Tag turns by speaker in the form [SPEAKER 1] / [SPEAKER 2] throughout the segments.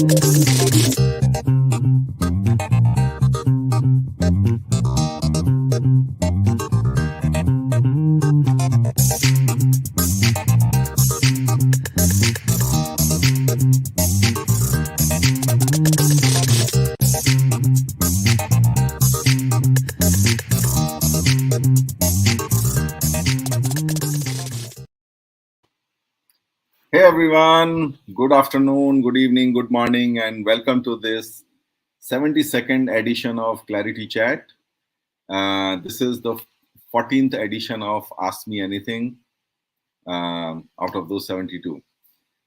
[SPEAKER 1] Hey everyone, good afternoon, good evening, good morning, and welcome to this 72nd edition of ClariTeaChat. This is the 14th edition of Ask Me Anything out of those 72.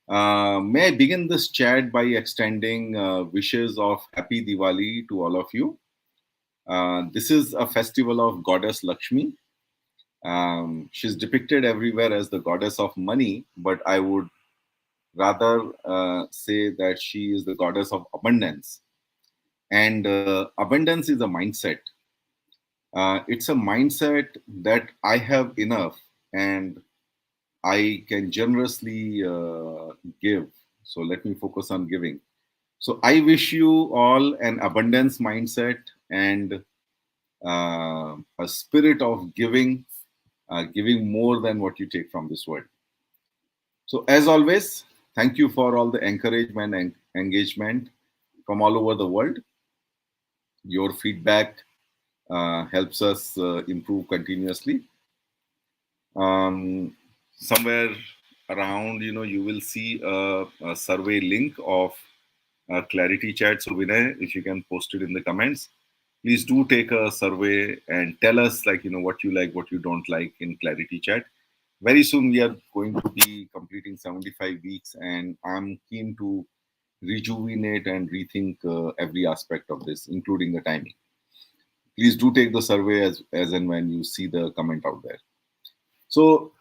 [SPEAKER 1] May I begin this chat by extending wishes of Happy Diwali to all of you. This is a festival of Goddess Lakshmi. She's depicted everywhere as the goddess of money, but I would rather say that she is the goddess of abundance. And abundance is a mindset. It's a mindset that I have enough and I can generously give. So let me focus on giving. So I wish you all an abundance mindset and a spirit of giving, giving more than what you take from this world. So as always, thank you for all the encouragement and engagement from all over the world. Your feedback helps us improve continuously. Somewhere around, you will see a survey link of ClariTeaChat. So Vinay, if you can post it in the comments, please do take a survey and tell us what you like, what you don't like in ClariTeaChat. Very soon we are going to be completing 75 weeks, and I'm keen to rejuvenate and rethink every aspect of this, including the timing. Please do take the survey as and when you see the comment out there. So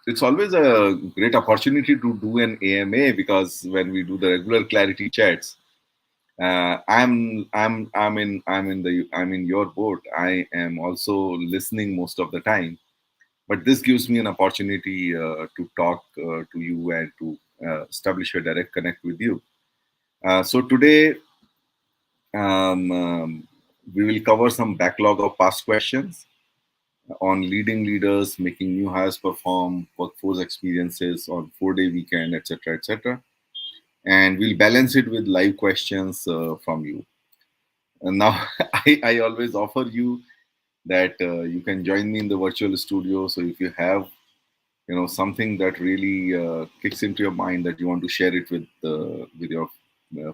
[SPEAKER 1] it's always a great opportunity to do an AMA, because when we do the regular Clarity chats, I'm in your boat. I am also listening most of the time, but this gives me an opportunity to talk to you and to establish a direct connect with you. So today we will cover some backlog of past questions on leading leaders, making new hires perform, workforce experiences on 4-day weekend, etc., etc. And we'll balance it with live questions from you. And now I always offer you that you can join me in the virtual studio. So if you have something that really kicks into your mind that you want to share it with your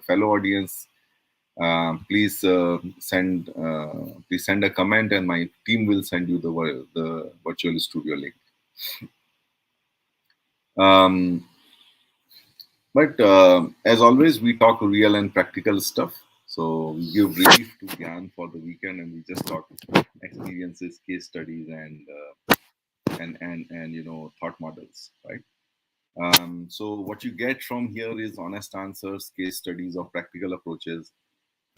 [SPEAKER 1] fellow audience, please send a comment, and my team will send you the virtual studio link. But as always, we talk real and practical stuff. So we give relief to Gyan for the weekend, and we just talk experiences, case studies, and thought models, right? So what you get from here is honest answers, case studies of practical approaches,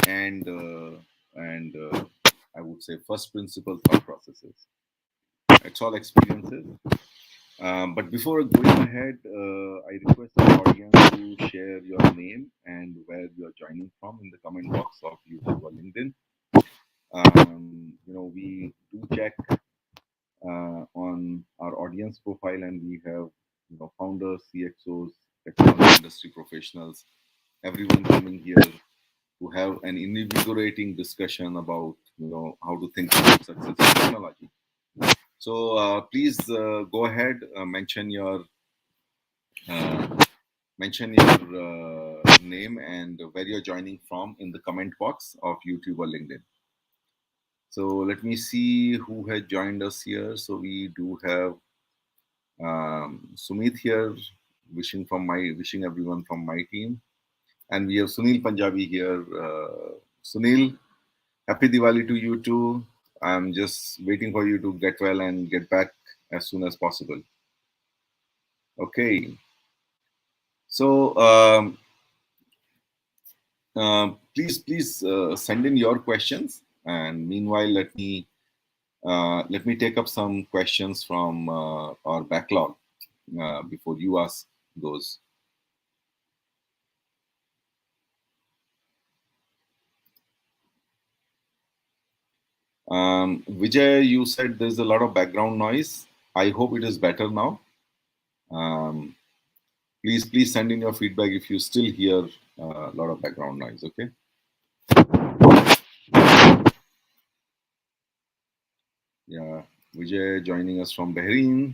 [SPEAKER 1] and I would say first principle thought processes. It's all experiences. But before going ahead, I request the audience to share your name and where you are joining from in the comment box of YouTube or LinkedIn. We do check on our audience profile, and we have founders, CXOs, technology industry professionals, everyone coming here to have an invigorating discussion about how to think about success in technology. So please go ahead, mention your name and where you're joining from in the comment box of YouTube or LinkedIn. So let me see who has joined us here. So we do have Sumit here, wishing everyone from my team, and we have Sunil Punjabi here. Sunil, happy Diwali to you too. I'm just waiting for you to get well and get back as soon as possible. Okay. So please send in your questions, and meanwhile let me take up some questions from our backlog before you ask those. Vijay, you said there's a lot of background noise. I hope it is better now. Um, please send in your feedback if you still hear a lot of background noise. Okay. Yeah, Vijay joining us from Bahrain.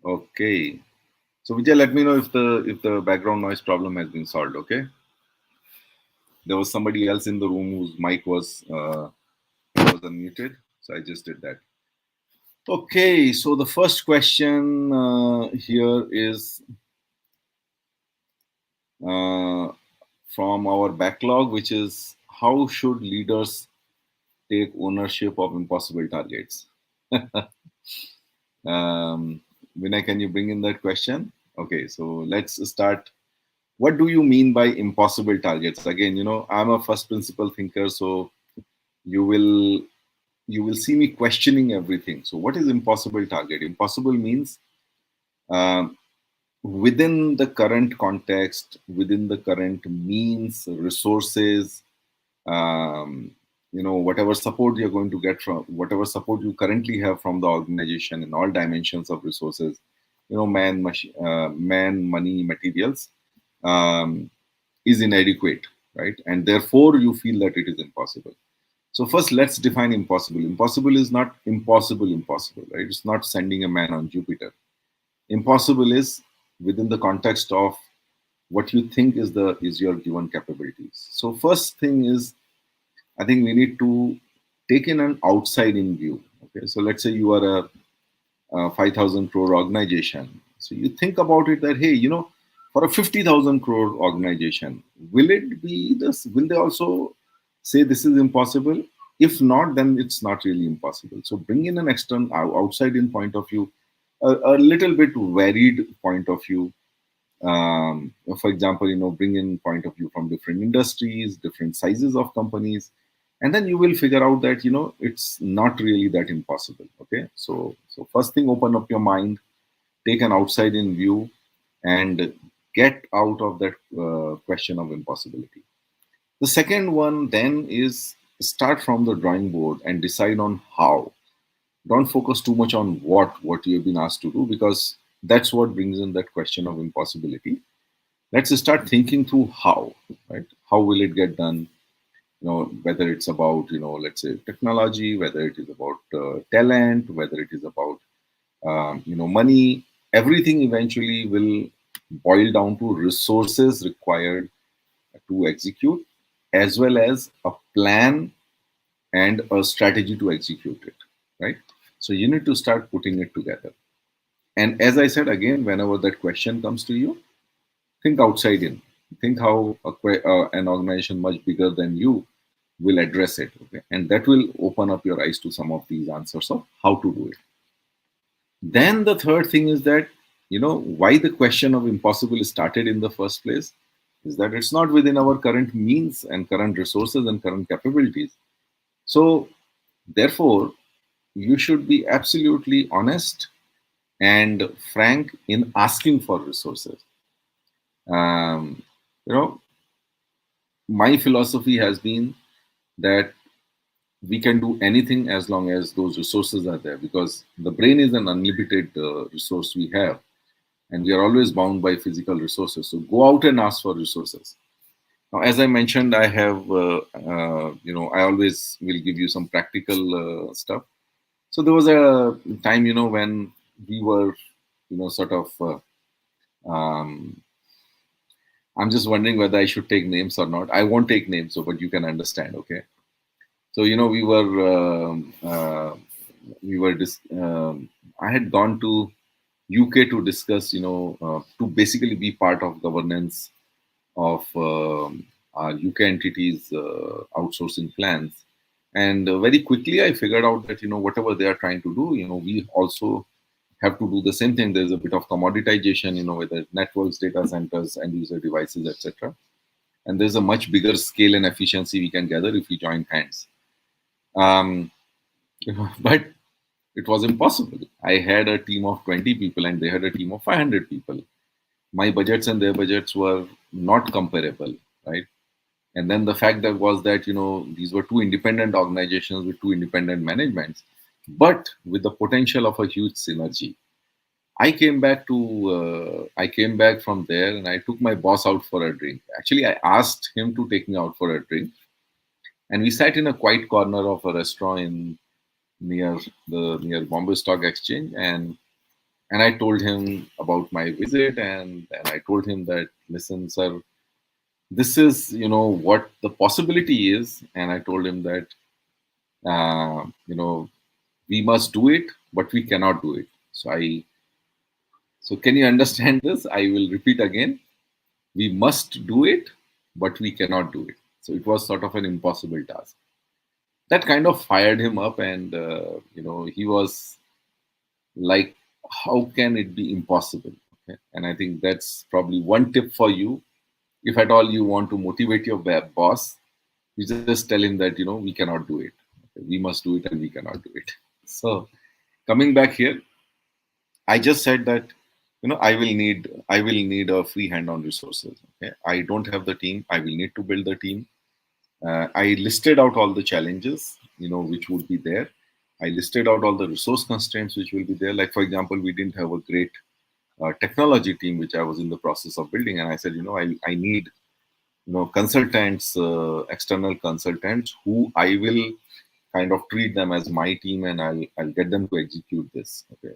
[SPEAKER 1] Okay. So Vijay, let me know if the background noise problem has been solved. Okay. There was somebody else in the room whose mic was unmuted, so I just did that. Okay. So the first question here is uh, from our backlog, which is how should leaders take ownership of impossible targets? Vinay, can you bring in that question? Okay, so let's start. What do you mean by impossible targets? Again, I'm a first principle thinker, so you will you will see me questioning everything. So, what is impossible target? Impossible means um, within the current context, within the current means, resources, um, whatever support you're going to get from whatever support you currently have from the organization in all dimensions of resources, man, money, materials, um, is inadequate, right? And therefore you feel that it is impossible. So first, let's define impossible. Impossible is not impossible, right? It's not sending a man on Jupiter. Impossible is within the context of what you think is your given capabilities. So first thing is, I think we need to take in an outside in view. Okay, so let's say you are a 5,000 crore organization. So you think about it that, hey, for a 50,000 crore organization, will it be this? Will they also say this is impossible? If not, then it's not really impossible. So bring in an external, outside in point of view, a little bit varied point of view. For example, bring in point of view from different industries, different sizes of companies, and then you will figure out that it's not really that impossible. Okay, so first thing, open up your mind, take an outside in view, and get out of that question of impossibility. The second one then is start from the drawing board and decide on how. Don't focus too much on what you have been asked to do, because that's what brings in that question of impossibility. Let's start thinking through how, right? How will it get done? Whether it's about, let's say technology, whether it is about talent, whether it is about money. Everything eventually will boil down to resources required to execute, as well as a plan and a strategy to execute it, right? So you need to start putting it together. And as I said, again, whenever that question comes to you, think outside in. Think how an organization much bigger than you will address it. Okay? And that will open up your eyes to some of these answers of how to do it. Then the third thing is that, why the question of impossible started in the first place is that it's not within our current means and current resources and current capabilities. So, therefore, you should be absolutely honest and frank in asking for resources. Um, you know, my philosophy has been that we can do anything as long as those resources are there, because the brain is an unlimited resource we have, and we are always bound by physical resources. So go out and ask for resources. Now, as I mentioned, I have, I always will give you some practical stuff. So there was a time, when we were, sort of, I'm just wondering whether I should take names or not. I won't take names, so but you can understand, okay? So I had gone to UK to discuss, to basically be part of governance of our UK entities' outsourcing plans. And very quickly, I figured out that whatever they are trying to do, we also have to do the same thing. There's a bit of commoditization, whether networks, data centers, end user devices, etc. And there's a much bigger scale and efficiency we can gather if we join hands. Um, but it was impossible. I had a team of 20 people and they had a team of 500 people. My budgets and their budgets were not comparable, right? And then the fact that was that, these were two independent organizations with two independent managements, but with the potential of a huge synergy. I came back from there and I took my boss out for a drink. Actually, I asked him to take me out for a drink, and we sat in a quiet corner of a restaurant near Bombay Stock Exchange, and I told him about my visit, and I told him that, listen, sir, this is what the possibility is, and I told him that uh, you know we must do it, but we cannot do it. So can you understand this? I will repeat again. We must do it, but we cannot do it. So it was sort of an impossible task. That kind of fired him up, and he was like, how can it be impossible? Okay. And I think that's probably one tip for you. If at all you want to motivate your boss, you just tell him that we cannot do it. Okay, we must do it and we cannot do it. So coming back here, I just said that I will need a free hand on resources. Okay, I don't have the team. I will need to build the team. I listed out all the challenges, which would be there. I listed out all the resource constraints which will be there. Like, for example, we didn't have a great technology team, which I was in the process of building. And I said, I need, consultants, external consultants who I will kind of treat them as my team, and I'll get them to execute this. Okay.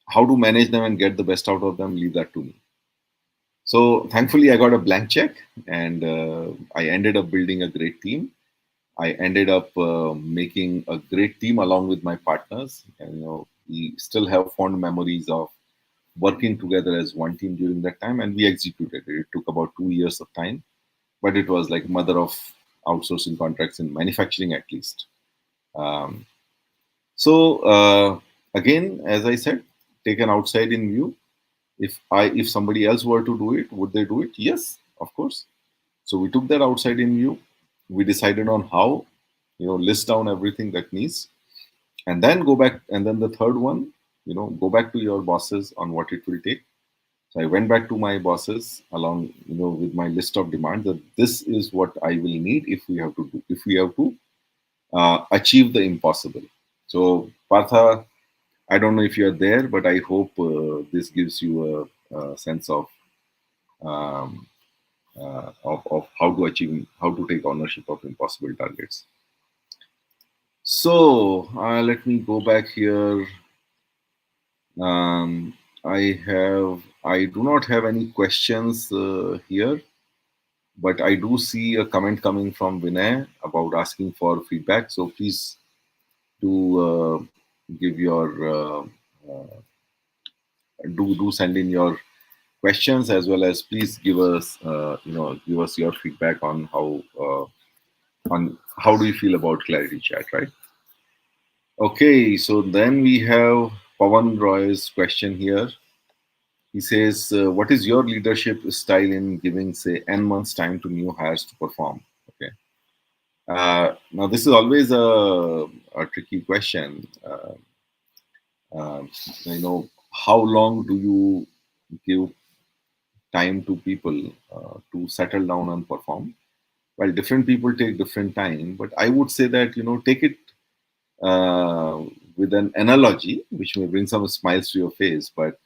[SPEAKER 1] How to manage them and get the best out of them, leave that to me. So thankfully, I got a blank check, and I ended up building a great team. I ended up making a great team along with my partners, and we still have fond memories of working together as one team during that time, and we executed it. It took about 2 years of time, but it was like mother of outsourcing contracts in manufacturing, at least. Um, so again, as I said, take an outside in view. If somebody else were to do it, would they do it? Yes, of course. So we took that outside in view. We decided on how, list down everything that needs, and then go back. And then the third one, go back to your bosses on what it will take. So I went back to my bosses along, with my list of demands, that this is what I will need if we have to achieve the impossible. So Partha, I don't know if you are there, but I hope this gives you a sense um, of how to take ownership of impossible targets. So let me go back here. Um, I do not have any questions here, but I do see a comment coming from Vinay about asking for feedback. So please do give your do send in your questions, as well as please give us your feedback on how do you feel about ClariTeaChat, right? Okay, so then we have Pawan Roy's question here. He says, "What is your leadership style in giving, say, n months time to new hires to perform?" Okay. Now this is always a tricky question. Uh, how long do you give time to people to settle down and perform? Well, different people take different time, but I would say that take it uh, with an analogy, which may bring some smiles to your face. But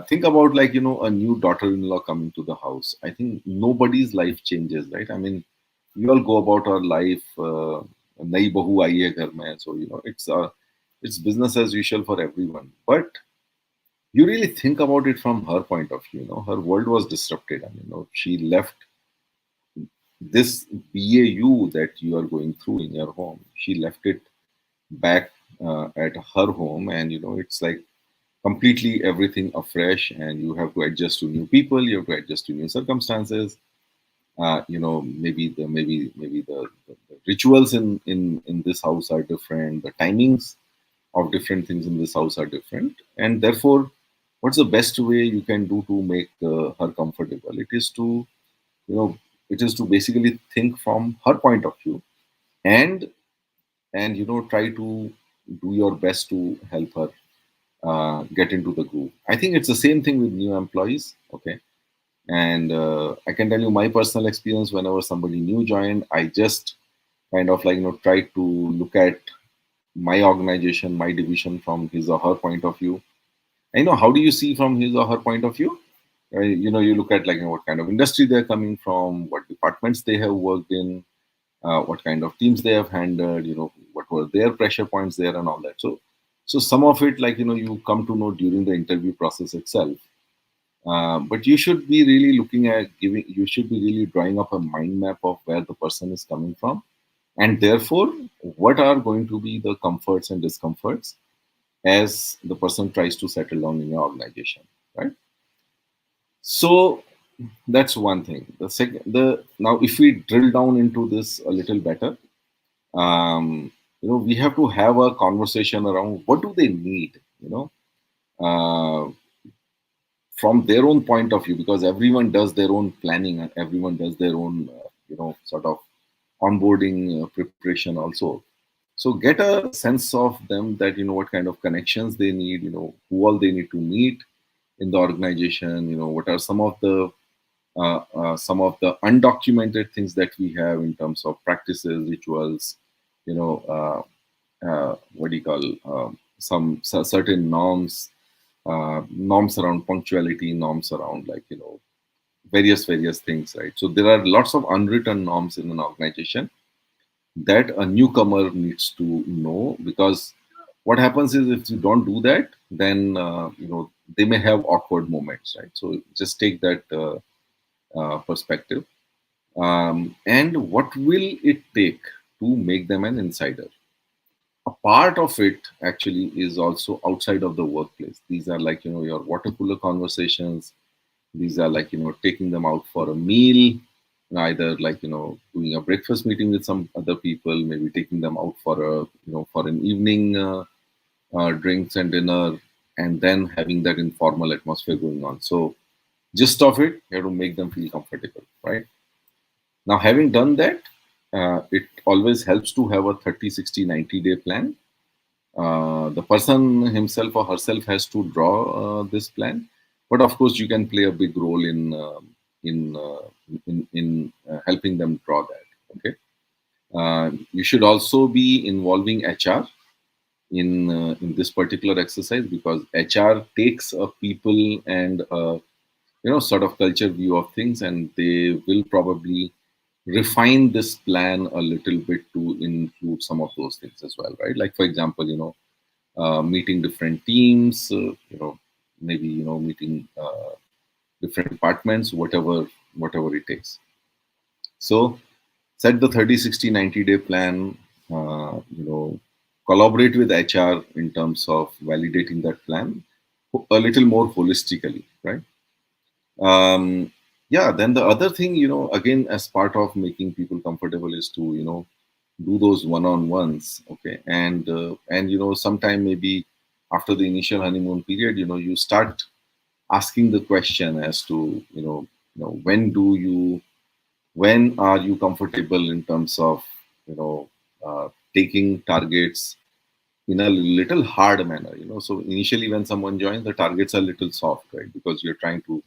[SPEAKER 1] think about, like, a new daughter-in-law coming to the house. I think nobody's life changes, right? I mean, we all go about our life. Nayi bahu aayi hai ghar mein. So it's business as usual for everyone. But you really think about it from her point of view. Her world was disrupted. I mean, she left this BAU that you are going through in your home. She left it back at her home, and it's like completely everything afresh, and you have to adjust to new people, you have to adjust to new circumstances. Maybe the rituals in this house are different, the timings of different things in this house are different, and therefore what's the best way you can do to make her comfortable? You know it is to basically think from her point of view, and try to do your best to help her get into the groove. I think it's the same thing with new employees. Okay. And I can tell you my personal experience. Whenever somebody new joined, I just kind of like try to look at my organization, my division from his or her point of view. I know, how do you see from his or her point of view? You look at like what kind of industry they're coming from, what departments they have worked in, what kind of teams they have handled, what were their pressure points there and all that. So some of it, like, you come to know during the interview process itself. But you should be really looking at you should be really drawing up a mind map of where the person is coming from, and therefore what are going to be the comforts and discomforts as the person tries to settle down in your organization, right? So that's one thing. The second, the now if we drill down into this a little better, we have to have a conversation around what do they need, uh, from their own point of view, because everyone does their own planning and everyone does their own, sort of onboarding preparation also. So get a sense of them, that what kind of connections they need, who all they need to meet in the organization, what are some of the undocumented things that we have in terms of practices, rituals, you know, what do you call, certain norms around punctuality, norms around, like, various things, right? So there are lots of unwritten norms in an organization that a newcomer needs to know, because what happens is, if you don't do that, then they may have awkward moments, right? So just take that perspective. And what will it take to make them an insider? A part of it actually is also outside of the workplace. These are like, your water cooler conversations. These are like, taking them out for a meal, either like, doing a breakfast meeting with some other people, maybe taking them out for for an evening drinks and dinner, and then having that informal atmosphere going on. So gist of it, you have to make them feel comfortable, right? Now, having done that, it always helps to have a 30, 60, 90-day plan. The person himself or herself has to draw this plan, but of course, you can play a big role in helping them draw that. Okay, you should also be involving HR in this particular exercise, because HR takes a people and sort of culture view of things, and they will probably refine this plan a little bit to include some of those things as well, right? Like, for example, meeting different teams, maybe meeting different departments, whatever it takes. So set the 30, 60, 90-day plan, collaborate with HR in terms of validating that plan a little more holistically, right? Yeah, then the other thing, again, as part of making people comfortable, is to do those one-on-ones. Okay, and sometime maybe after the initial honeymoon period, you start asking the question as to when are you comfortable in terms of taking targets in a little hard manner. So initially, when someone joins, the targets are a little soft, right? Because you're trying to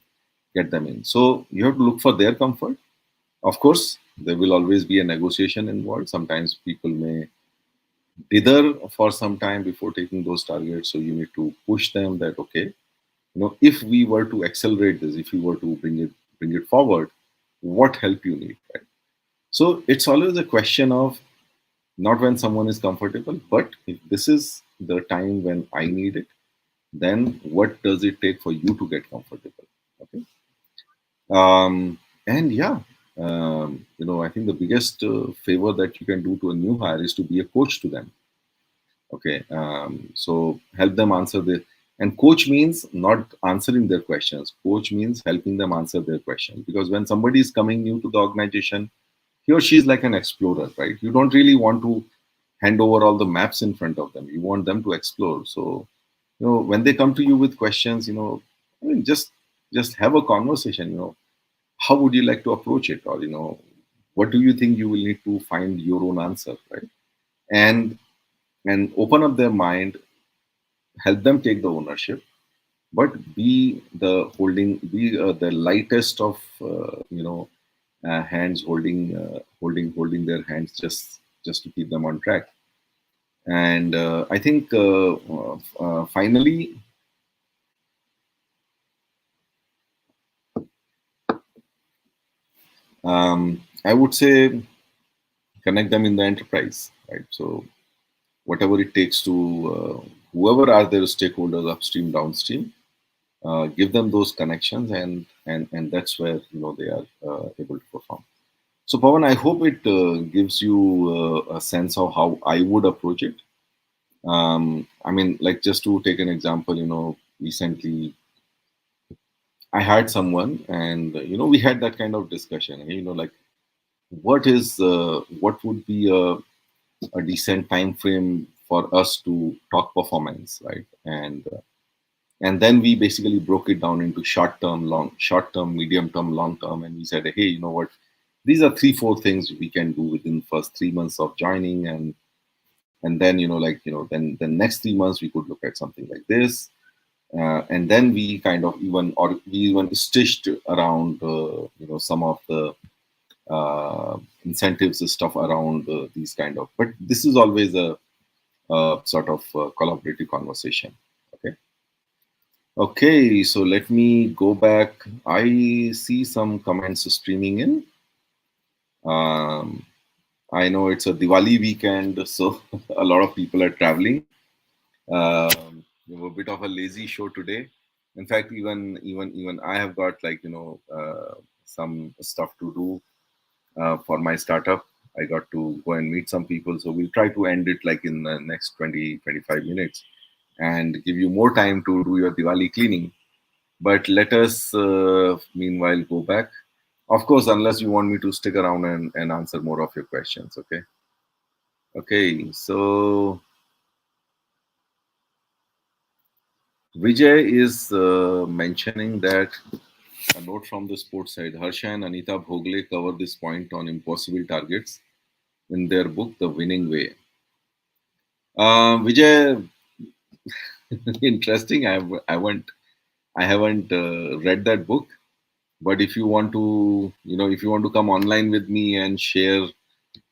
[SPEAKER 1] get them in. So you have to look for their comfort. Of course, there will always be a negotiation involved. Sometimes people may dither for some time before taking those targets. So you need to push them that, okay, if we were to accelerate this, if we were to bring it forward, what help you need, right? So it's always a question of not when someone is comfortable, but if this is the time when I need it, then what does it take for you to get comfortable? Okay. And yeah, I think the biggest favor that you can do to a new hire is to be a coach to them. Okay, so help them answer and coach means not answering their questions. Coach means helping them answer their questions, because when somebody is coming new to the organization, he or she is like an explorer, right? You don't really want to hand over all the maps in front of them. You want them to explore. So, when they come to you with questions, I mean, just have a conversation. How would you like to approach it, or what do you think you will need to find your own answer, right? And open up their mind, help them take the ownership, but be the lightest of hands, holding their hands, just to keep them on track. And I think finally, I would say connect them in the enterprise, right? So whatever it takes to whoever are their stakeholders, upstream, downstream, give them those connections, and that's where they are able to perform. So Pawan, I hope it gives you a sense of how I would approach it. I mean, like, just to take an example, recently I had someone, and we had that kind of discussion. Like, what would be a decent time frame for us to talk performance, right? And then we basically broke it down into short term, medium term, long term, and we said, hey, you know what? These are 3-4 things we can do within first 3 months of joining, and then then next 3 months we could look at something like this, and then we kind of we even stitched around some of the incentives and stuff around these kind of. But this is always a sort of collaborative conversation. Okay. Okay, so let me go back. I see some comments streaming in. I know it's a Diwali weekend, so a lot of people are traveling. We have a bit of a lazy show today. In fact, even I have got, like, some stuff to do for my startup. I got to go and meet some people, so we'll try to end it like in the next 20-25 minutes and give you more time to do your Diwali cleaning. But let us, meanwhile, go back. Of course, unless you want me to stick around and answer more of your questions. Okay. Okay. So Vijay is mentioning that a note from the sports side. Harsha and Anita Bhogle cover this point on impossible targets in their book, The Winning Way. Vijay, interesting. I haven't read that book. But if you want to, if you want to come online with me and share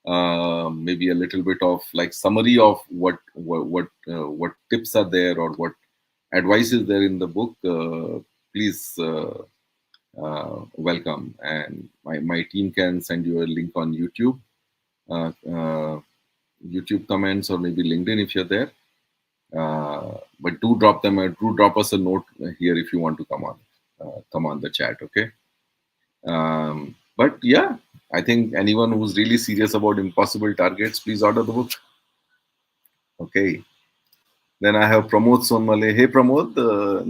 [SPEAKER 1] maybe a little bit of like summary of what tips are there, or what advice is there in the book, please welcome. And my team can send you a link on YouTube, uh, uh, YouTube comments, or maybe LinkedIn if you're there. But do drop us a note here if you want to come on the chat. Okay. But yeah, I think anyone who's really serious about impossible targets, please order the book. Okay. Then I have Pramod Sonmale. Hey Pramod,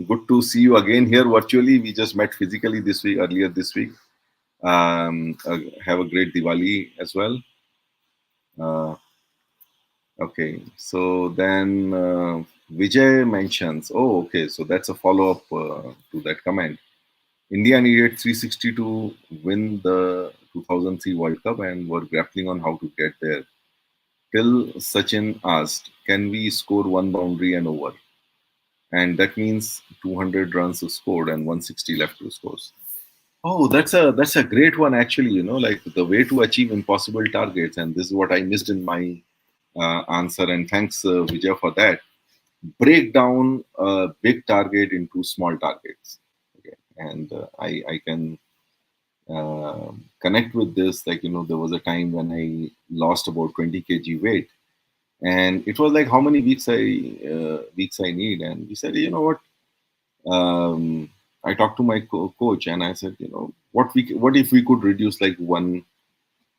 [SPEAKER 1] good to see you again here virtually. We just met physically earlier this week. Have a great Diwali as well. Uh, okay, so then Vijay mentions, oh, okay, so that's a follow up to that comment. India needed 360 to win the 2003 World Cup and were grappling on how to get there. Till Sachin asked, "Can we score one boundary and over?" And that means 200 runs scored and 160 left to score. Oh, that's a great one actually. Like the way to achieve impossible targets, and this is what I missed in my answer. And thanks, Vijay, for that. Break down a big target into small targets. Okay, and I can connect with this. Like, there was a time when I lost about 20 kg weight, and it was like how many weeks I need. And we said, you know what? I talked to my coach, and I said, what if we could reduce like 1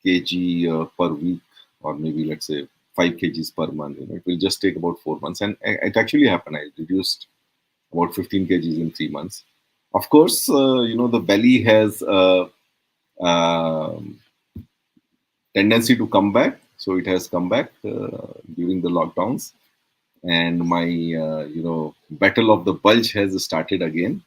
[SPEAKER 1] kg per week, or maybe let's say 5 kgs per month. It will just take about 4 months, and it actually happened. I reduced about 15 kgs in 3 months. Of course, the belly has um tendency to come back. So it has come back during the lockdowns, and my battle of the bulge has started again,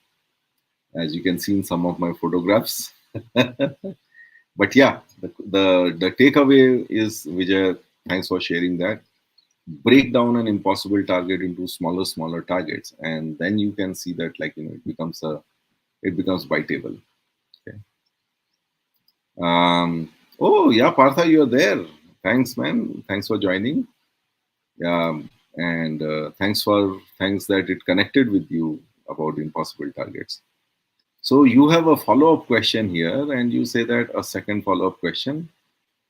[SPEAKER 1] as you can see in some of my photographs. But yeah, the takeaway is, Vijay, thanks for sharing that. break down an impossible target into smaller targets, and then you can see that, like, it becomes biteable. Okay. Oh yeah, Partha, you're there. Thanks, man. Thanks for joining. Yeah, and thanks that it connected with you about impossible targets. So you have a follow-up question here, and you say that a second follow-up question: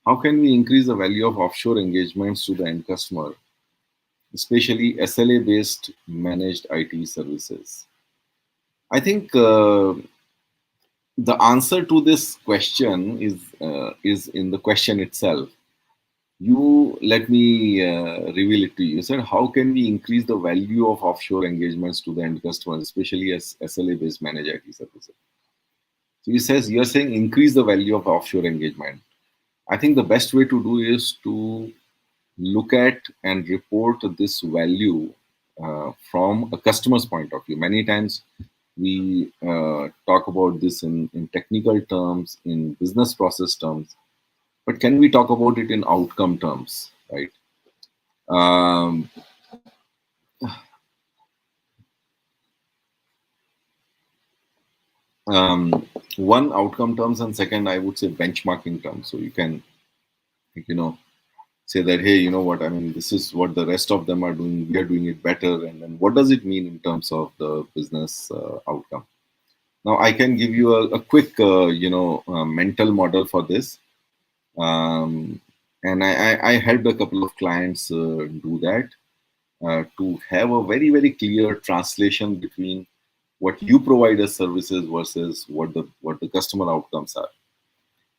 [SPEAKER 1] how can we increase the value of offshore engagements to the end customer, especially SLA-based managed IT services? I think the answer to this question is in the question itself. You let me reveal it to you. You said, how can we increase the value of offshore engagements to the end customers, especially as SLA-based managed IT services? So he says, you're saying increase the value of offshore engagement. I think the best way to do is to look at and report this value from a customer's point of view. Many times we talk about this in technical terms, in business process terms, but can we talk about it in outcome terms, right? Um, One, outcome terms, and second, I would say benchmarking terms. So you can, you know, say that, hey, you know what, I mean, this is what the rest of them are doing, we are doing it better, and then what does it mean in terms of the business outcome? Now, I can give you a quick, mental model for this. Um, and I helped a couple of clients do that, to have a very, very clear translation between what you provide as services versus what the customer outcomes are.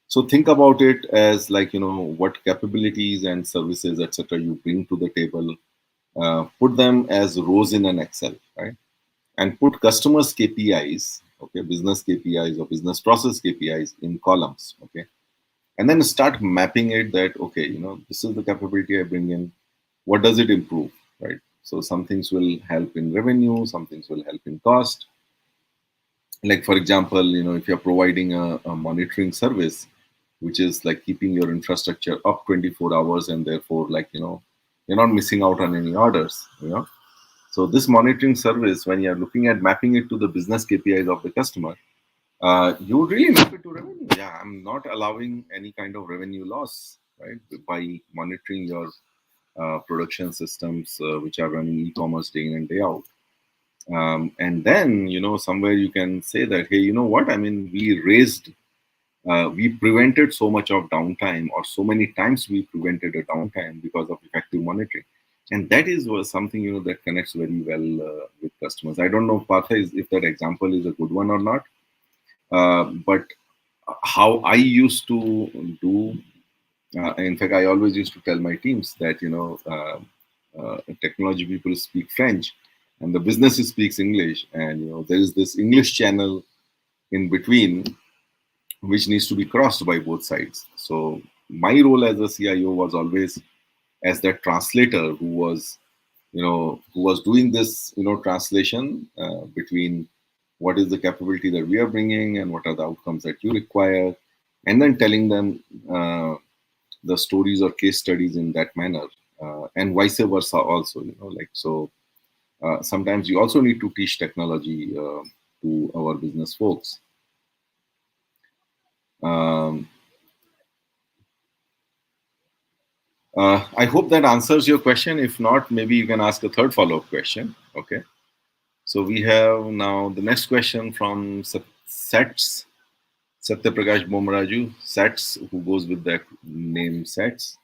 [SPEAKER 1] So think about it as, like, what capabilities and services, etc., you bring to the table. Put them as rows in an Excel, right? And put customers' KPIs, okay, business KPIs or business process KPIs in columns, okay, and then start mapping it that, okay, this is the capability I bring in. What does it improve, right? So some things will help in revenue, some things will help in cost. Like, for example, if you're providing a monitoring service, which is like keeping your infrastructure up 24 hours, and therefore, like, you're not missing out on any orders. So this monitoring service, when you're looking at mapping it to the business KPIs of the customer, you would really map it to revenue. Yeah, I'm not allowing any kind of revenue loss, right, by monitoring your production systems, which are running e-commerce day in and day out. And then, somewhere you can say that, hey, you know what, I mean, we prevented so much of downtime, or so many times we prevented a downtime because of effective monitoring. And that is something, that connects very well with customers. I don't know, Partha, if that example is a good one or not. But how I used to do, in fact, I always used to tell my teams that, technology people speak French and the business speaks English. And, there is this English channel in between, which needs to be crossed by both sides. So my role as a CIO was always as that translator who was doing this, translation between what is the capability that we are bringing and what are the outcomes that you require, and then telling them the stories or case studies in that manner, and vice versa also, like, so sometimes you also need to teach technology to our business folks. um, I hope that answers your question. If not, maybe you can ask a third follow-up question. Okay. So we have now the next question from Sets, Satya Prakash Bommaraju, Sets, who goes with that name Sets.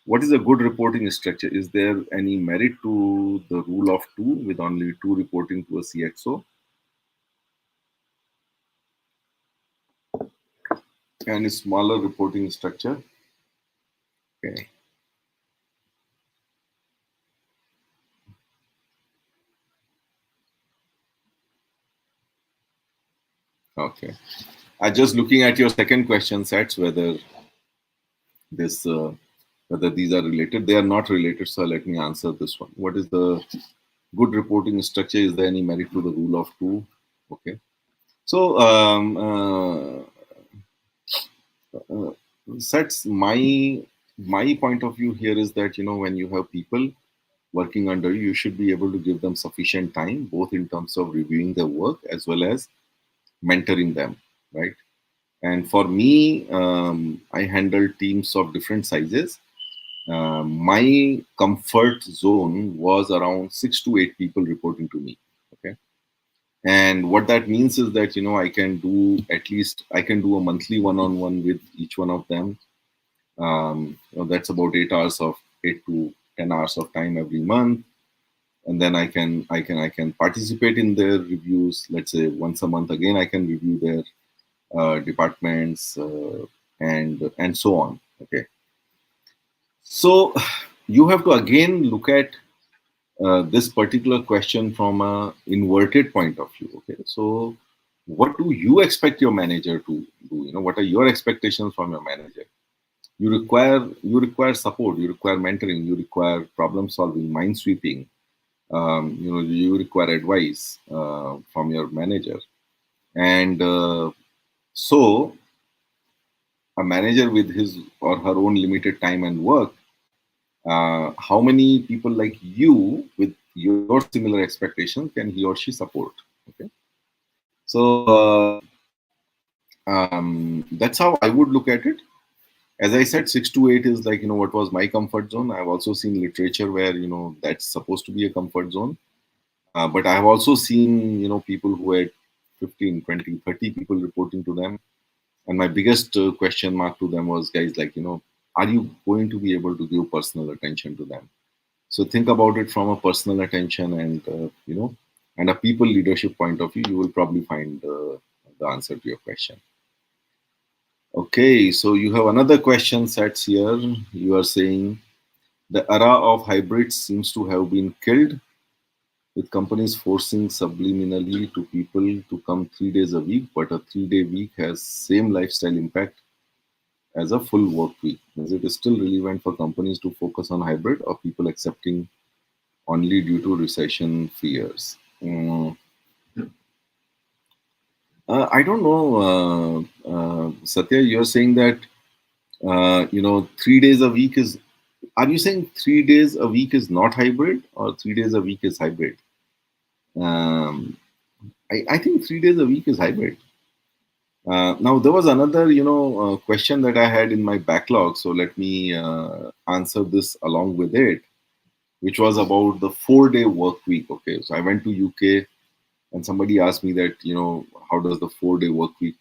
[SPEAKER 1] What is a good reporting structure? Is there any merit to the rule of two, with only two reporting to a CXO? And a smaller reporting structure? Okay. Okay. I just looking at your second question, Sets, this whether these are related. They are not related, so let me answer this one. What is the good reporting structure? Is there any merit to the rule of two? Okay. So Sets, my my point of view here is that, when you have people working under you, you should be able to give them sufficient time, both in terms of reviewing their work as well as mentoring them, right? And for me, I handle teams of different sizes. My comfort zone was around 6 to 8 people reporting to me. Okay. And what that means is that, I can do a monthly one-on-one with each one of them. That's about 8 hours of 8 to 10 hours of time every month. And then I can participate in their reviews. Let's say once a month again, I can review their departments, and so on. Okay. So you have to again look at this particular question from a inverted point of view. Okay, so what do you expect your manager to do? What are your expectations from your manager? You require support, you require mentoring, you require problem solving, mind sweeping. You require advice from your manager, and so a manager with his or her own limited time and work, how many people like you with your similar expectations can he or she support? Okay, so that's how I would look at it. As I said, 6 to 8 is like, what was my comfort zone. I've also seen literature where, that's supposed to be a comfort zone. But I have also seen, people who had 15, 20, 30 people reporting to them. And my biggest question mark to them was, guys, like, are you going to be able to give personal attention to them? So think about it from a personal attention and a people leadership point of view. You will probably find the answer to your question. Okay, so you have another question sets here. You are saying the era of hybrids seems to have been killed, with companies forcing subliminally to people to come 3 days a week, but a 3-day week has same lifestyle impact as a full work week. Is it still relevant for companies to focus on hybrid, or people accepting only due to recession fears? I don't know, Satya. You're saying that 3 days a week is. Are you saying 3 days a week is not hybrid, or 3 days a week is hybrid? Um, I think 3 days a week is hybrid. Now there was another question that I had in my backlog, so let me answer this along with it, which was about the 4-day work week. Okay, so I went to UK and somebody asked me that, how does the 4-day work week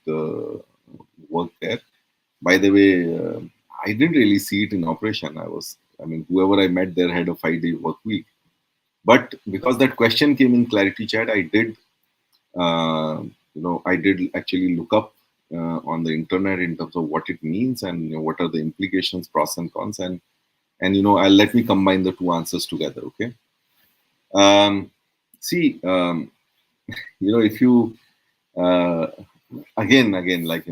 [SPEAKER 1] work there? By the way, I didn't really see it in operation. Whoever I met there had a 5-day work week. But because that question came in ClariTeaChat, I did actually look up on the internet in terms of what it means and what are the implications, pros and cons, and I'll let me combine the two answers together. Okay. See, if you again, like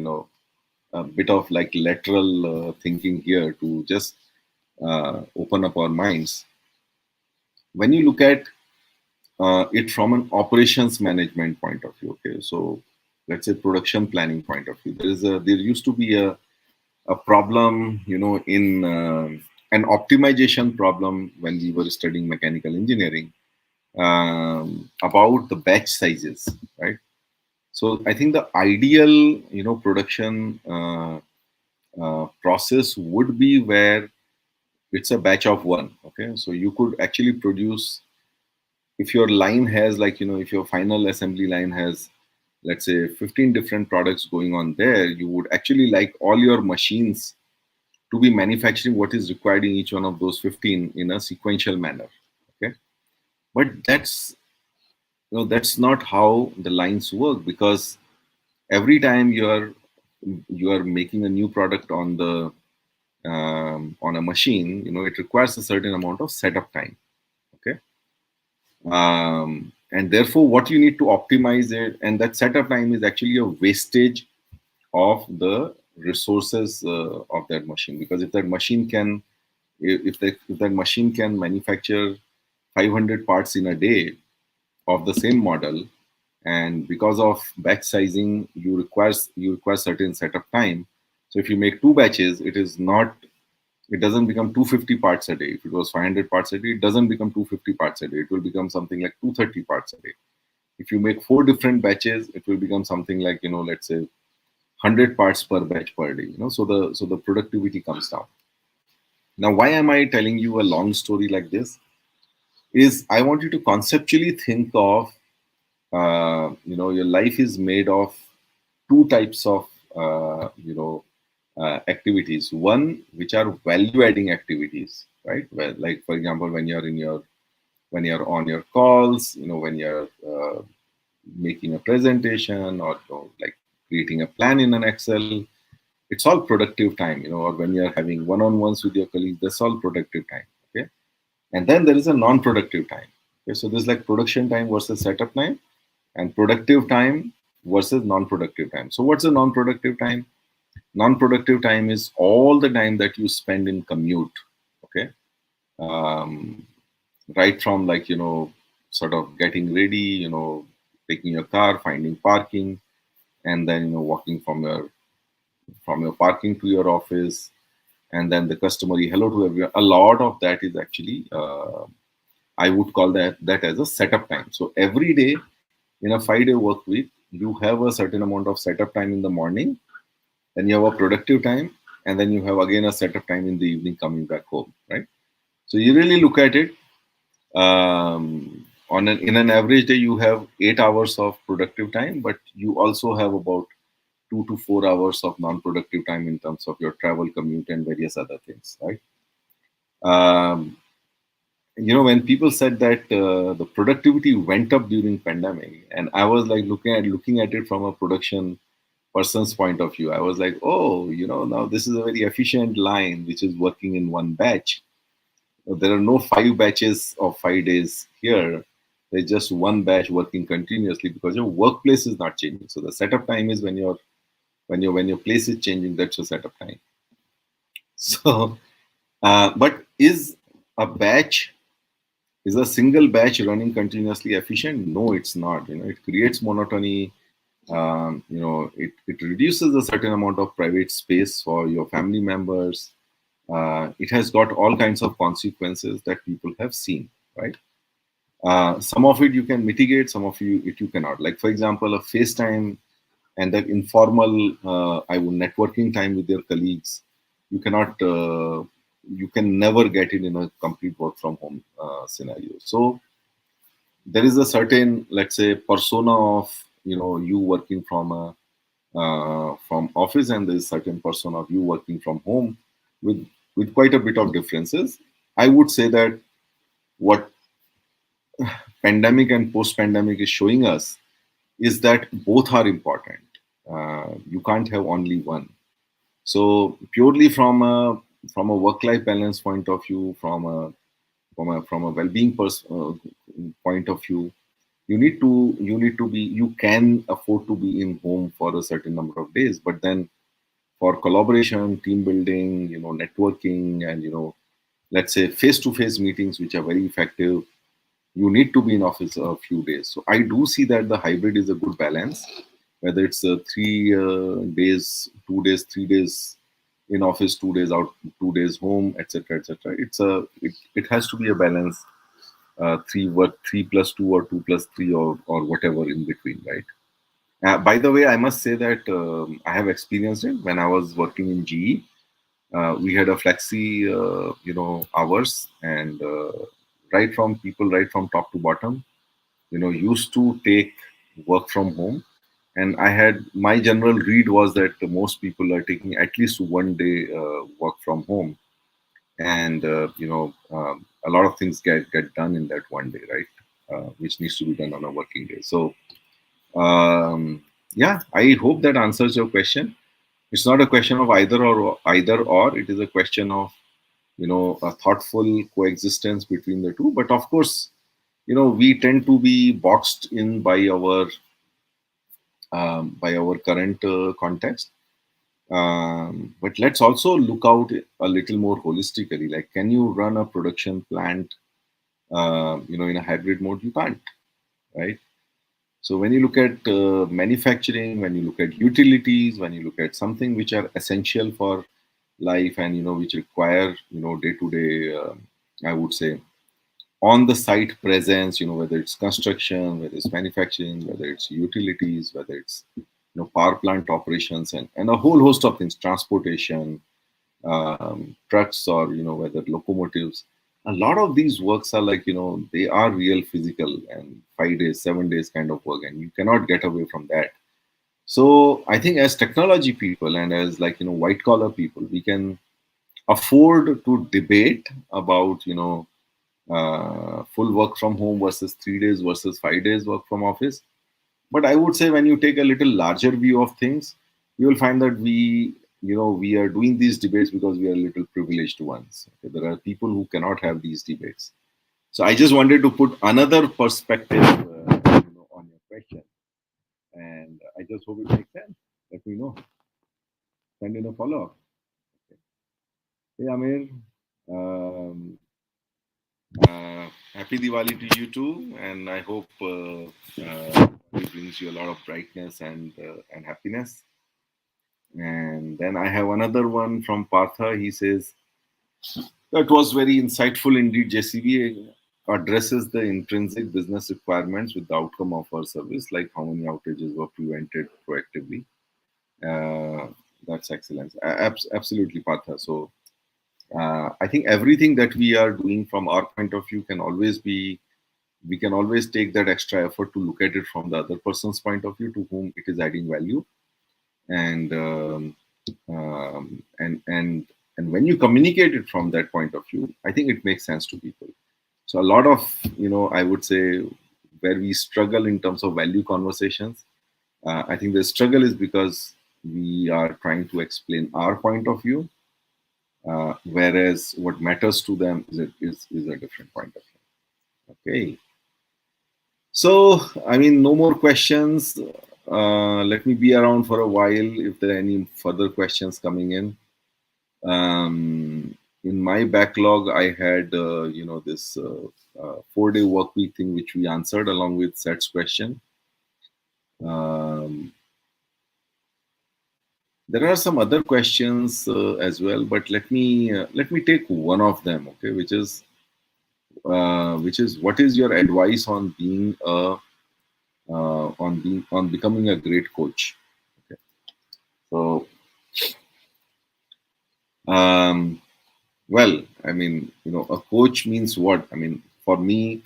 [SPEAKER 1] a bit of like lateral thinking here to just open up our minds. When you look at it from an operations management point of view, okay, so let's say production planning point of view, there used to be a problem, in an optimization problem when we were studying mechanical engineering, about the batch sizes, right? So I think the ideal, production process would be where it's a batch of one. Okay, so you could actually produce, if your line has like, if your final assembly line has, let's say, 15 different products going on there, you would actually like all your machines to be manufacturing what is required in each one of those 15 in a sequential manner. Okay, but that's not how the lines work, because every time you are making a new product on a machine, it requires a certain amount of setup time. Okay, and therefore what you need to optimize it, and that setup time is actually a wastage of the resources of that machine, because if that machine can if that machine can manufacture 500 parts in a day of the same model, and because of batch sizing you require certain setup time, so if you make two batches, it is not It doesn't become 250 parts a day. If it was 500 parts a day, it doesn't become 250 parts a day. It will become something like 230 parts a day. If you make 4 different batches, it will become something like, let's say 100 parts per batch per day. So the productivity comes down. Now, why am I telling you a long story like this? Is I want you to conceptually think of, your life is made of two types of, activities. One, which are value-adding activities, right? Well, like for example, when you're on your calls, when you're making a presentation, or like creating a plan in an Excel, it's all productive time. Or when you're having one-on-ones with your colleagues, that's all productive time. Okay, and then there is a non-productive time. Okay, so there's like production time versus setup time, and productive time versus non-productive time. So what's a non-productive time? Non-productive time is all the time that you spend in commute. Okay, um, right from like sort of getting ready, taking your car, finding parking, and then walking from your parking to your office, and then the customary hello to everyone. A lot of that is actually, I would call that as a setup time. So every day in a 5-day work week, you have a certain amount of setup time in the morning, then you have a productive time, and then you have again a setup time in the evening coming back home, right? So you really look at it, in an average day, you have 8 hours of productive time, but you also have about 2 to 4 hours of non-productive time in terms of your travel, commute, and various other things, right? Um, when people said that the productivity went up during pandemic, and I was like looking at it from a production person's point of view, I was like, oh, now this is a very efficient line which is working in one batch. There are no 5 batches of 5 days here. There's just one batch working continuously because your workplace is not changing. So the setup time is when your place is changing. That's your setup time. So, but is a single batch running continuously efficient? No, it's not. It creates monotony. It reduces a certain amount of private space for your family members. It has got all kinds of consequences that people have seen, right? Some of it you can mitigate, some of it you cannot. Like for example, a FaceTime and that informal, networking time with your colleagues, you cannot, you can never get it in a complete work from home scenario. So there is a certain, let's say, persona of you working from office, and there is certain persona of you working from home, with quite a bit of differences. I would say that what pandemic and post-pandemic is showing us is that both are important. You can't have only one. So purely from a work-life balance point of view, from a well-being point of view, you can afford to be in home for a certain number of days. But then for collaboration, team building, networking, and let's say face-to-face meetings, which are very effective, you need to be in office a few days. So I do see that the hybrid is a good balance, whether it's 3 days, 2 days, 3 days in office, 2 days out, 2 days home, etc., etc. It has to be a balance, three plus two, or 2 plus 3, or whatever in between, right? By the way, I must say that I have experienced it when I was working in GE. We had a flexi, hours, and right from top to bottom, used to take work from home. And my general read was that most people are taking at least one day work from home, and a lot of things get done in that one day, right? Which needs to be done on a working day. So yeah, I hope that answers your question. It's not a question of either or. It is a question of a thoughtful coexistence between the two. But of course, we tend to be boxed in by our current context. But let's also look out a little more holistically. Like, can you run a production plant, in a hybrid mode? You can't, right? So when you look at manufacturing, when you look at utilities, when you look at something which are essential for life, and which require day to day, I would say, on the site presence, whether it's construction, whether it's manufacturing, whether it's utilities, whether it's power plant operations, and a whole host of things, transportation, trucks, or whether locomotives. A lot of these works are like, they are real physical and 5 days, 7 days kind of work, and you cannot get away from that. So I think as technology people and as like white collar people, we can afford to debate about full work from home versus 3 days versus 5 days work from office. But I would say when you take a little larger view of things, you will find that we are doing these debates because we are little privileged ones. Okay? There are people who cannot have these debates. So I just wanted to put another perspective on your question, and I just hope it makes sense. Let me know. Send in a follow up. Hey Amir, um, happy Diwali to you too, and I hope it brings you a lot of brightness and happiness. And then I have another one from Partha. He says, that was very insightful indeed. JCB addresses the intrinsic business requirements with the outcome of our service, like how many outages were prevented proactively. Uh, that's excellent. Absolutely, Partha. So I think everything that we are doing from our point of view can always be, we can always take that extra effort to look at it from the other person's point of view to whom it is adding value. And and when you communicate it from that point of view, I think it makes sense to people. So a lot of I would say where we struggle in terms of value conversations, I think the struggle is because we are trying to explain our point of view, whereas what matters to them is a different point of view. Okay. So, I mean, no more questions. Let me be around for a while if there are any further questions coming in. In my backlog, I had, this 4-day work week thing, which we answered along with Seth's question. There are some other questions as well, but let me take one of them, okay, which is what is your advice on being a on becoming a great coach? Okay. So, well, I mean, a coach means what? I mean, for me,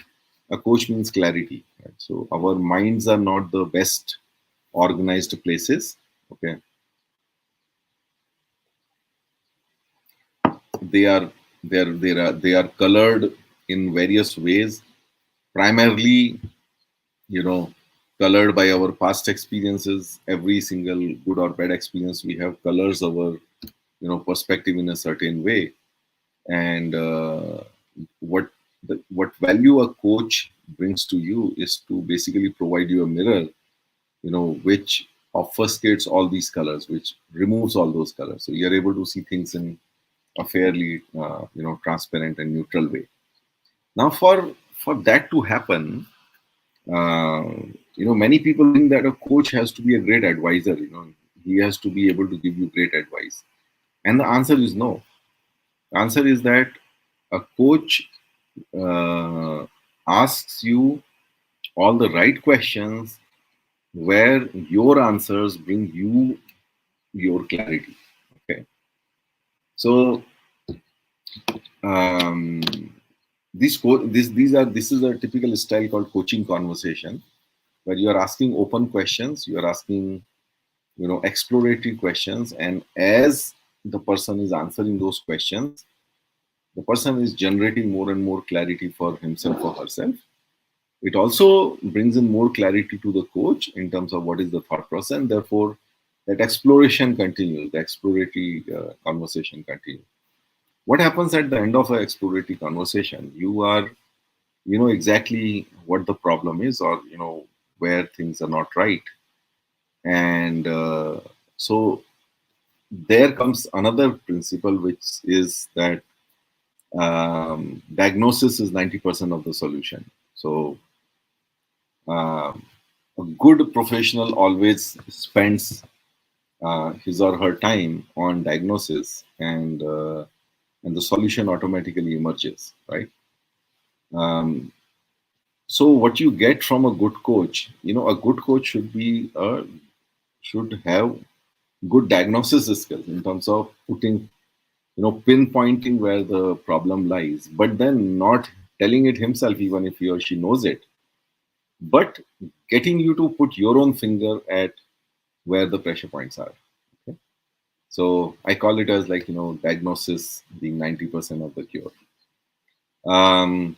[SPEAKER 1] a coach means clarity. Right? So our minds are not the best organized places. Okay, they are they are colored in various ways. Primarily, you know, colored by our past experiences. Every single good or bad experience we have colors our perspective in a certain way. And what what value a coach brings to you is to basically provide you a mirror, which obfuscates all these colors, which removes all those colors, so you're able to see things in a fairly transparent and neutral way. Now for that to happen, uh, many people think that a coach has to be a great advisor. He has to be able to give you great advice, and the answer is no. The answer is that a coach uh, asks you all the right questions where your answers bring you your clarity. Okay, so um, this is a typical style called coaching conversation, where you are asking open questions, you are asking exploratory questions, and as the person is answering those questions, the person is generating more and more clarity for himself or herself. It also brings in more clarity to the coach in terms of what is the thought process, and therefore that exploration continues, the exploratory conversation continues. What happens at the end of an exploratory conversation? You know exactly what the problem is, or where things are not right, and so there comes another principle, which is that diagnosis is 90% of the solution. So a good professional always spends his or her time on diagnosis, and the solution automatically emerges, right? Um, so what you get from a good coach, a good coach should have good diagnosis skills in terms of putting, pinpointing where the problem lies, but then not telling it himself, even if he or she knows it, but getting you to put your own finger at where the pressure points are. Okay? So I call it as like, diagnosis being 90% of the cure. Um,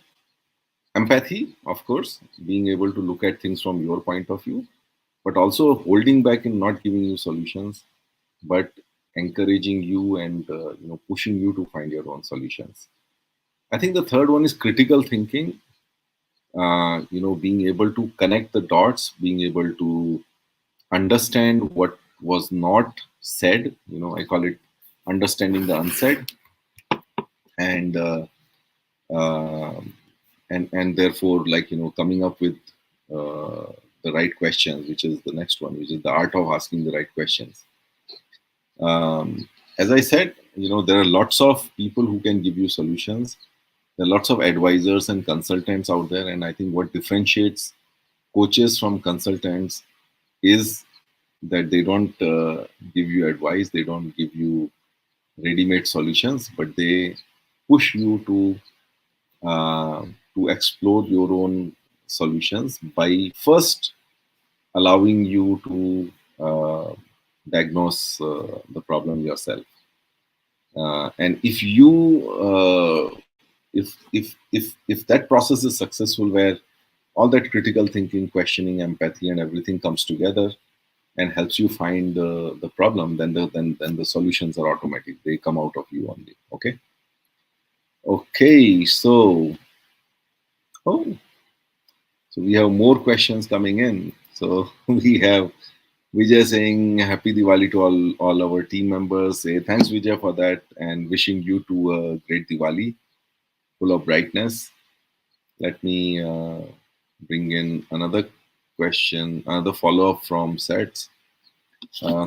[SPEAKER 1] Empathy, of course, being able to look at things from your point of view, but also holding back and not giving you solutions, but encouraging you and pushing you to find your own solutions. I think the third one is critical thinking. Being able to connect the dots, being able to understand what was not said. I call it understanding the unsaid, and uh, and therefore, like, coming up with uh, the right questions, which is the next one, which is the art of asking the right questions. As I said, there are lots of people who can give you solutions. There are lots of advisors and consultants out there, and I think what differentiates coaches from consultants is that they don't give you advice, they don't give you ready-made solutions, but they push you to explore your own solutions by first allowing you to diagnose the problem yourself. And if you if that process is successful, where all that critical thinking, questioning, empathy, and everything comes together and helps you find the problem, then the solutions are automatic. They come out of you only. Okay. Oh, so we have more questions coming in. So we have Vijay saying happy Diwali to all our team members. Say thanks, Vijay, for that, and wishing you to a great Diwali, full of brightness. Let me bring in another question, another follow up from Sets.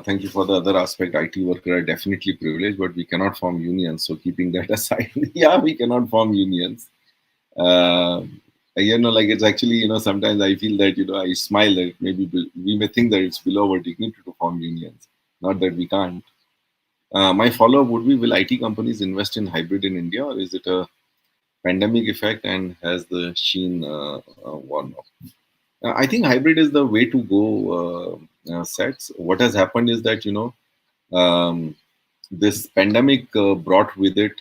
[SPEAKER 1] Thank you for the other aspect. IT worker are definitely privileged, but we cannot form unions. So keeping that aside, yeah, we cannot form unions. Uh, like it's actually, sometimes I feel that, I smile that maybe we may think that it's below our dignity to form unions. Not that we can't. My follow up would be: will IT companies invest in hybrid in India, or is it a pandemic effect and has the sheen worn off? I think hybrid is the way to go. Sets. What has happened is that um, this pandemic brought with it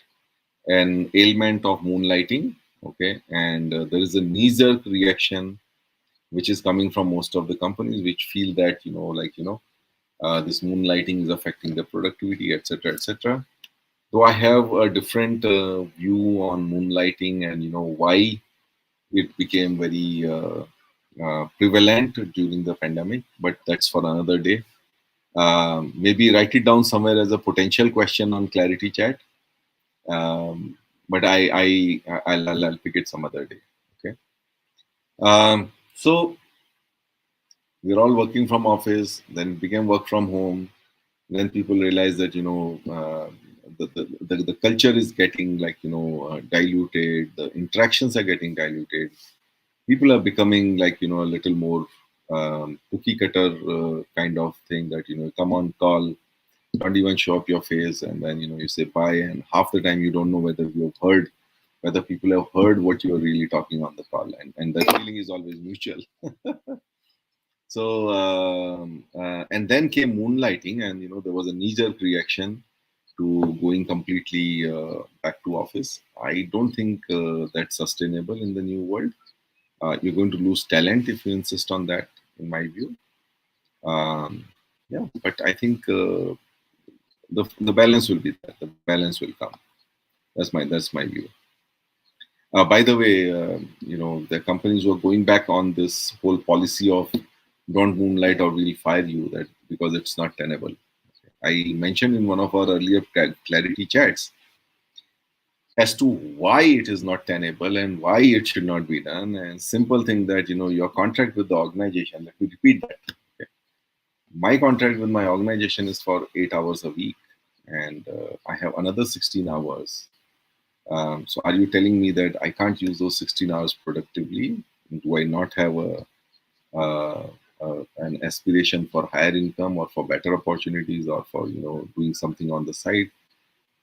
[SPEAKER 1] an ailment of moonlighting. Okay, and there is a knee-jerk reaction which is coming from most of the companies, which feel that this moonlighting is affecting the productivity, etc., etc. Though I have a different view on moonlighting and why it became very prevalent during the pandemic, but that's for another day. Maybe write it down somewhere as a potential question on ClariTeaChat. But I'll pick it some other day. Okay. So we're all working from office, then it became work from home. Then people realize that the culture is getting diluted. The interactions are getting diluted. People are becoming a little more cookie cutter kind of thing, that come on call, don't even show up your face, and then you say bye, and half the time you don't know whether people have heard what you're really talking on the call, and that feeling is always mutual. So and then came moonlighting, and there was a knee-jerk reaction to going completely back to office. I don't think that's sustainable in the new world. You're going to lose talent if you insist on that, in my view. Um, yeah, but I think the balance will be there. The balance will come. That's my view. By the way, the companies were going back on this whole policy of don't moonlight or we'll fire you, that because it's not tenable. I mentioned in one of our earlier Clarity chats as to why it is not tenable and why it should not be done. And simple thing that your contract with the organization. Let me repeat that. Okay. my contract with my organization is for 8 hours a week, and I have another 16 hours. So are you telling me that I can't use those 16 hours productively? Do I not have uh, an aspiration for higher income or for better opportunities or for doing something on the side,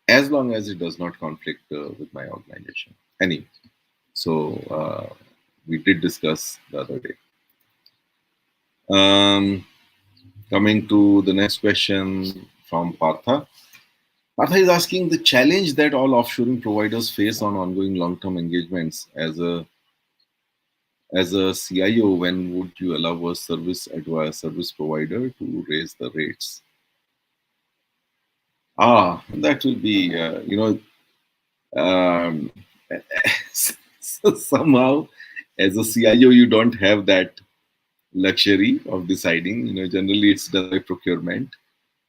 [SPEAKER 1] as long as it does not conflict with my organization? Anyway, so we did discuss the other day. Coming to the next question from Partha. Partha is asking the challenge that all offshoring providers face on ongoing long-term engagements. As a CIO, when would you allow a service provider to raise the rates? That will be, um, so somehow, as a CIO, you don't have that luxury of deciding. Generally it's done by procurement.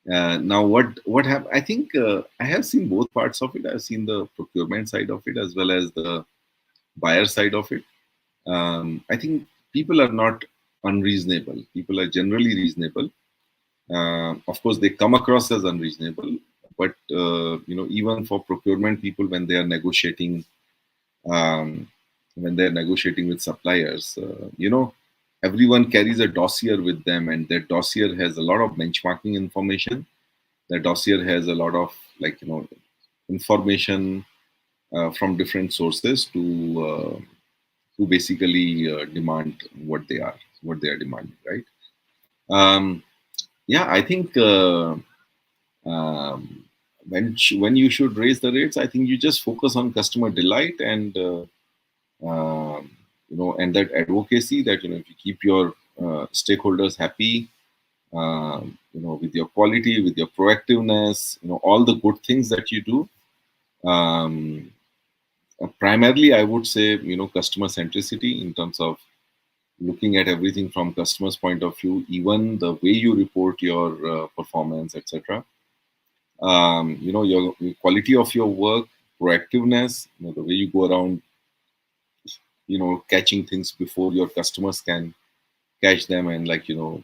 [SPEAKER 1] Now, what have I think I have seen both parts of it. I've seen the procurement side of it as well as the buyer side of it. I think people are not unreasonable. People are generally reasonable. Of course, they come across as unreasonable, but even for procurement people, um, when they're negotiating with suppliers, everyone carries a dossier with them, and that dossier has a lot of benchmarking information. That dossier has a lot of information from different sources to basically demand what they are demanding, right? Um, yeah, I think when you should raise the rates, I think you just focus on customer delight and and that advocacy, that if you keep your stakeholders happy, with your quality, with your proactiveness, all the good things that you do. Um, Primarily, I would say, customer centricity in terms of looking at everything from customer's point of view, even the way you report your performance, etc. Your quality of your work, proactiveness, the way you go around, catching things before your customers can catch them, and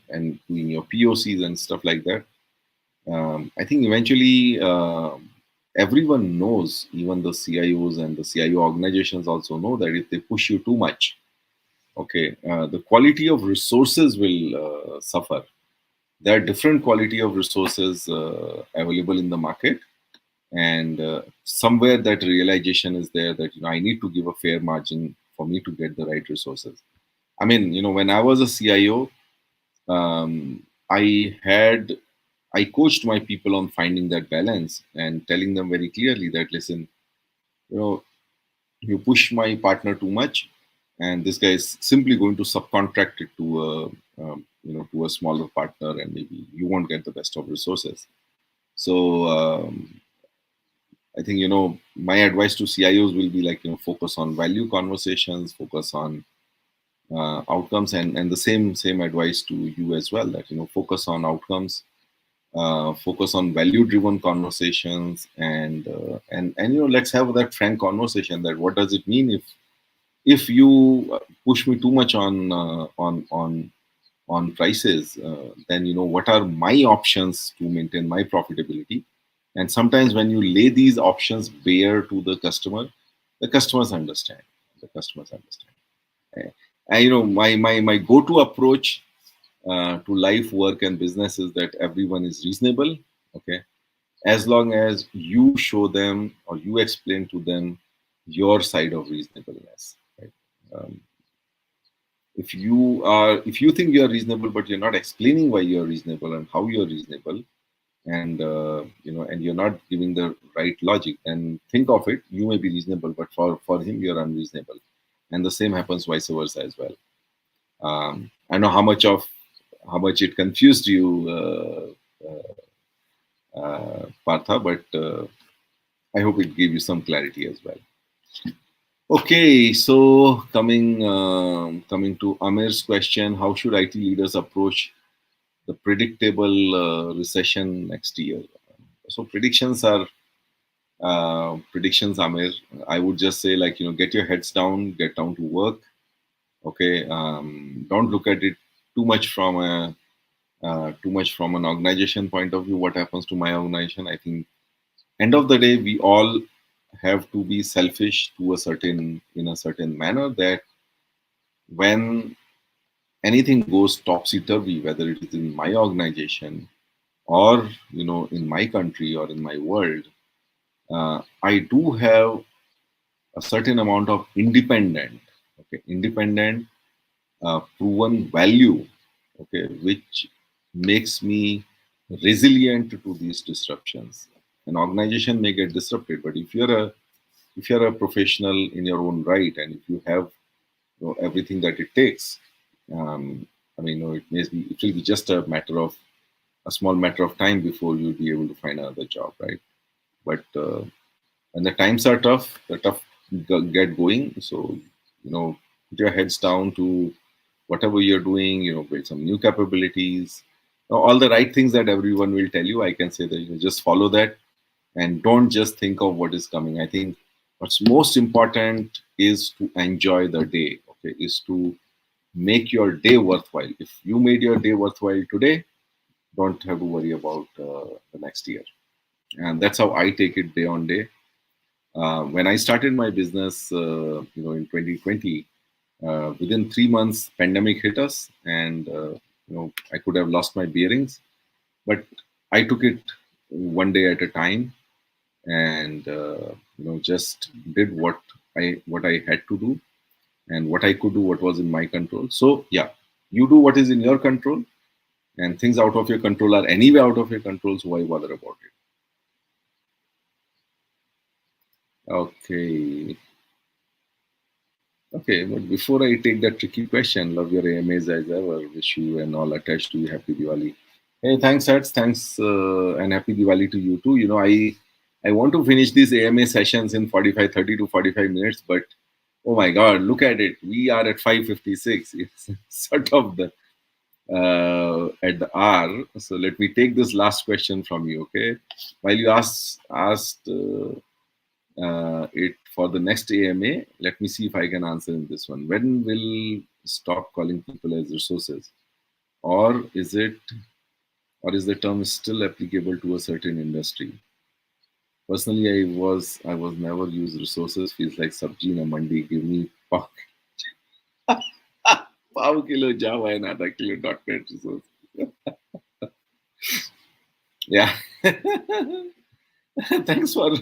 [SPEAKER 1] and doing your POCs and stuff like that. I think eventually everyone knows, even the CIOs and the CIO organizations also know that if they push you too much, okay, the quality of resources will suffer. There are different quality of resources available in the market, and somewhere that realization is there that I need to give a fair margin for me to get the right resources. I mean, when I was a CIO, um, I had I coached my people on finding that balance and telling them very clearly that, listen, you know, you push my partner too much, and this guy is simply going to subcontract it to to a smaller partner, and maybe you won't get the best of resources. So I think my advice to CIOs will be like, focus on value conversations, focus on outcomes, and the same advice to you as well, that focus on outcomes, focus on value driven conversations, and let's have that frank conversation, that what does it mean if you push me too much on prices, then what are my options to maintain my profitability. And sometimes when you lay these options bare to the customers understand. The customers understand. And my go-to approach to life, work, and business is that everyone is reasonable. Okay, as long as you show them or you explain to them your side of reasonableness. Right? Um, if you think you are reasonable, but you're not explaining why you're reasonable and how you're reasonable, and and you're not giving the right logic, then think of it. You may be reasonable, but for him, you're unreasonable, and the same happens vice versa as well. I know how much it confused you, Partha, but I hope it gave you some clarity as well. Okay, so coming to Amir's question, how should IT leaders approach the predictable recession next year? So predictions, Amir. I would just say, like, get your heads down, get down to work. Okay, don't look at it too much from a too much from an organization point of view. What happens to my organization? I think end of the day, we all have to be selfish to a certain in a certain manner, that when anything goes topsy turvy, whether it is in my organization or in my country or in my world, I do have a certain amount of independent proven value, okay, which makes me resilient to these disruptions. An organization may get disrupted, but if you're a professional in your own right, and if you have everything that it takes, I mean, it will be just a small matter of time before you'll be able to find another job, right? But when the times are tough, the tough get going. So, put your heads down to whatever you're doing, build some new capabilities, all the right things that everyone will tell you. I can say that just follow that, and don't just think of what is coming. I think what's most important is to enjoy the day, okay, is to make your day worthwhile. If you made your day worthwhile today, don't have to worry about the next year. And that's how I take it day on day. When I started my business, in 2020, within 3 months, pandemic hit us, and I could have lost my bearings, but I took it one day at a time, and just did what I had to do, and what I could do, what was in my control. So yeah, you do what is in your control, and things out of your control are anyway out of your control. So why bother about it? Okay. Okay, but before I take that tricky question, love your AMAs as ever. Wish you and all attached to you happy Diwali. Hey, thanks, Sats. Thanks, and happy Diwali to you too. I want to finish these AMA sessions in 45, 30 to 45 minutes, but oh my God, look at it. We are at 5:56. It's sort of at the hour. So let me take this last question from you, okay? While you asked it for the next AMA, let me see if I can answer in this one. When will stop calling people as resources, or is the term still applicable to a certain industry? Personally, I was never used resources. Feels like sabji na mandi. Give me pav kilo Java and adha kilo .NET resource. Yeah. thanks for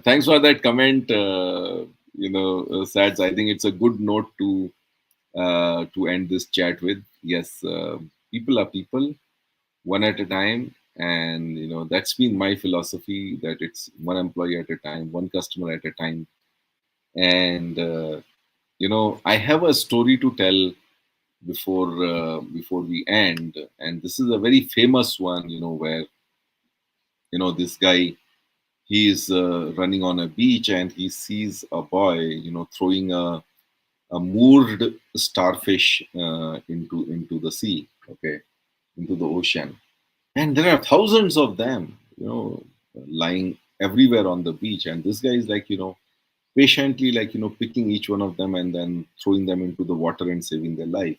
[SPEAKER 1] thanks for that comment. Sats. I think it's a good note to end this chat with. Yes, people are people, one at a time, and that's been my philosophy. That it's one employee at a time, one customer at a time, and I have a story to tell before we end, and this is a very famous one. Where this guy, he is running on a beach, and he sees a boy throwing a moored starfish into the sea, okay, into the ocean, and there are thousands of them, lying everywhere on the beach, and this guy is like patiently, like picking each one of them and then throwing them into the water and saving their life.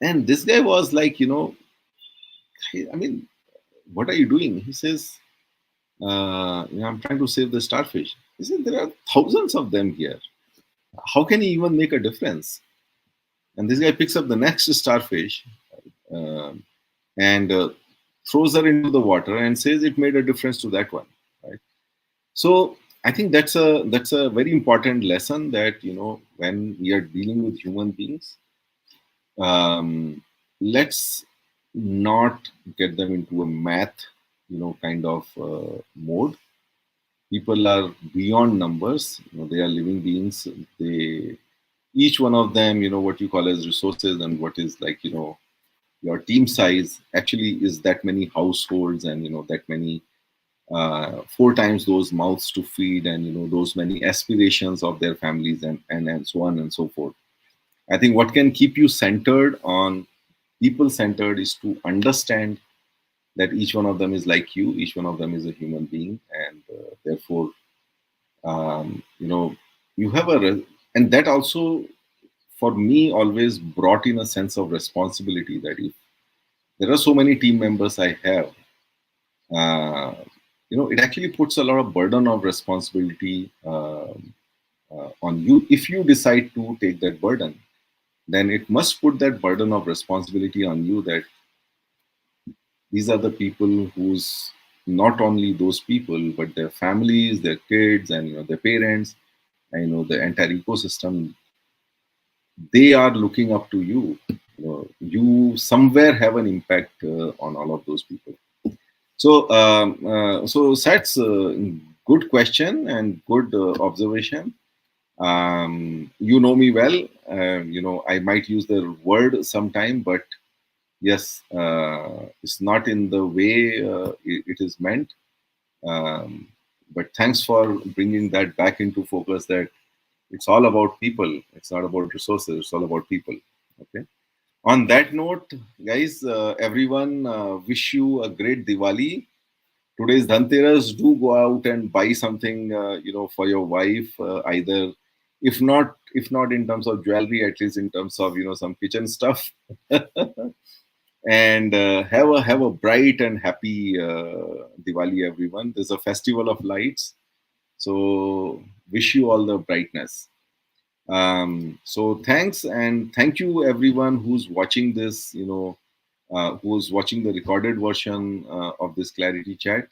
[SPEAKER 1] And this guy was like, I mean, what are you doing? He says, I'm trying to save the starfish. He said, there are thousands of them here. How can he even make a difference? And this guy picks up the next starfish, um and throws her into the water and says it made a difference to that one. Right. So I think that's a very important lesson, that when we are dealing with human beings, let's not get them into a math kind of mode. People are beyond numbers. They are living beings. They, each one of them, what you call as resources, and what is like your team size actually is that many households, and that many four times those mouths to feed, and those many aspirations of their families, and so on and so forth. I think what can keep you centered on people centered is to understand that each one of them is like you, each one of them is a human being, and therefore you know you have and that also for me always brought in a sense of responsibility, that there are so many team members I have. Uh, it actually puts a lot of burden of responsibility on you. If you decide to take that burden, then it must put that burden of responsibility on you, that these are the people who's, not only those people, but their families, their kids, and their parents, and the entire ecosystem, they are looking up to you. You somewhere have an impact on all of those people. So that's a good question and good observation. You know me well. I might use the word sometime, but yes, it's not in the way it is meant. But thanks for bringing that back into focus, that it's all about people. It's not about resources. It's all about people. Okay. On that note, guys, everyone, wish you a great Diwali. Today's Dhanteras. Do go out and buy something, for your wife. Either, if not in terms of jewelry, at least in terms of some kitchen stuff. And have a bright and happy Diwali, everyone. There's a festival of lights, so wish you all the brightness. So thanks, and thank you everyone who's watching this. Who's watching the recorded version of this Clarity Chat.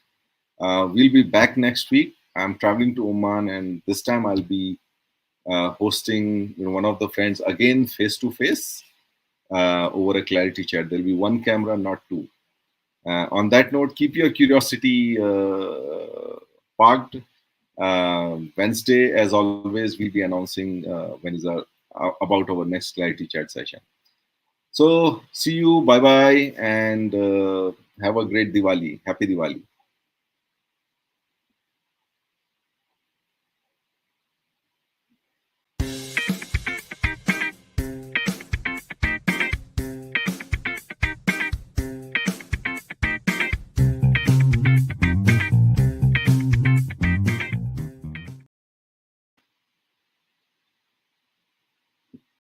[SPEAKER 1] We'll be back next week. I'm traveling to Oman, and this time I'll be hosting one of the friends again, face to face, over a Clarity Chat. There'll be one camera, not two. On that note, keep your curiosity parked. Wednesday, as always, we'll be announcing when is about our next Clarity Chat session. So, see you. Bye bye, and have a great Diwali. Happy Diwali.